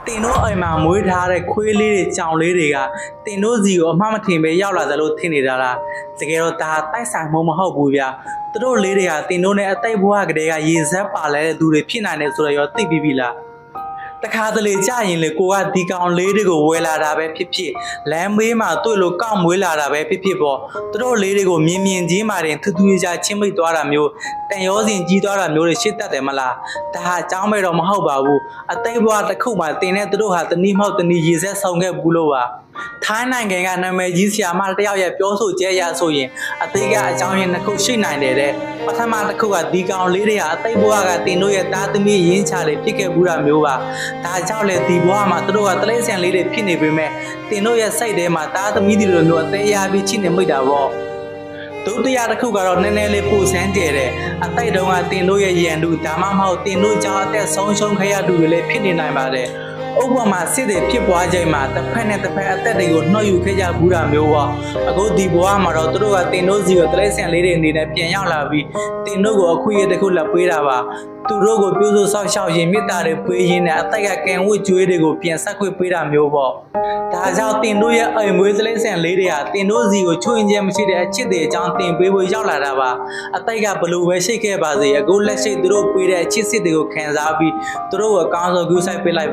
တင်တို့အိမ်မှာမွေးထားတဲ့ခွေးလေးတွေကြောင်လေးတွေကတင်တို့စီကိုအမှမထင်ပဲရောက်လာသလိုထင်နေတာလားတကယ်တော့ဒါတိုက်ဆိုင်မှုမဟုတ်ဘူးဗျာသူတို့လေးတွေကတင်တို့နဲ့အသိဘွားကလေးကရေစက်ပါလဲတဲ့သူတွေဖြစ်နိုင်တယ်ဆိုတော့ရောသိပြီးပြီလားတခါတလေကြာရင်လေကိုကဒီကောင်လေးတွေကိုဝယ်လာတာပဲဖြစ်ဖြစ်လမ်းမေးမှာတွေ့လို့ကောက်မွေးလာတာပဲဖြစ်ဖြစ်ပေါ့သူတို့လေးတွေကိုမြင်မြင်ချင်းမှတင်ထူးထူးခြားချင်းမိတ်သွားတာမျိုးတန်ရောစင်ကြီးသွားတာမျိုးတွေရှစ်တတ်တယ်မလားဒါဟာအကြောင်းမဲ့တော့မဟုတ်ပါဘူးအသိဘွားတစ်ခုမှတင်တဲ့သူတို့ဟာတနည်းမဟုတ်တနည်းရေစက်ဆောင်ခဲ့ဘူးလို့ပါထိုင်းနိုင်ငံကနာမည်ကြီးဆရာမတယောက်ရဲ့ပြောဆိုချက်အရဆိုရင်အသိကအကြောင်းရင်းတစ်ခုရှိနိုင်တယ်တဲ့ပထမတစ်ခုကဒီကောင်လေးတွေဟာအသိဘွားကတင်တို့ရဲ့သားသမီးရင်းချတွေဖြစ်ခဲ့ဘူးတာမျိုးပါဒါကြောင့်လေဒီဘွားမှာသူတို့ကတလိမ့်ဆန်လေးတွေဖြစ်နေပေမဲ့တင်တို့ရဲ့စိတ်ထဲမှာသားသမီးတွေလိုမျိုးအသေးရပြီးချိနေမိတာပေါ့ဒုတိယတစ်ခုကတော့နည်းနည်းလေးပိုဆန်းကျဲတဲ့အသိတုံးကတင်တို့ရဲ့ရန်သူဒါမှမဟုတ်တင်တို့ကြောင့်အသက်ဆုံးရှုံးခဲ့ရသူတွေလည်းဖြစ်နေနိုင်ပါတယ်ဥပမာစစ်တွေဖြစ်ပွားချိန်မှာတစ်ဖက်နဲ့တစ်ဖက်အသက်တွေကိုနှောက်ယူခဲ့ကြဘူးတာမျိုးပေါ့အခုဒီဘဝမှာတော့သူတို့ကတင်တို့စီကိုတလိမ့်ဆန်လေးတွေအနေနဲ့ပြန်ရောက်လာပြီးတင်တို့ကိုအခွင့်အရေးတစ်ခုလက်ပေးတာပါသူတို့ကိုပြုစုဆောက်ရှောက်ရင်မေတ္တာတွေပေးရင်းနဲ့အသက်ကကံဝတ်ကြွေးတွေကိုပြန်ဆက်ခွင့်ပေးတာမျိုးပေါ့ဒါကြောင့်တင်တို့ရဲ့အိမ်မွေးတလိမ့်ဆန်လေးတွေဟာတင်တို့စီကိုချွင်းချင်းမရှိတဲ့အချစ်တွေအကြောင်းတင်ပေးဖို့ရောက်လာတာပါအသက်ကဘလို့ပဲရှိခဲ့ပါစေအခုလက်ရှိသူတို့ပေးတဲ့အချစ်စစ်တွေကိုခံစားပြီးသူတို့ကိုအကောင်းဆုံးကူးဆိုင်ပေးလိုက်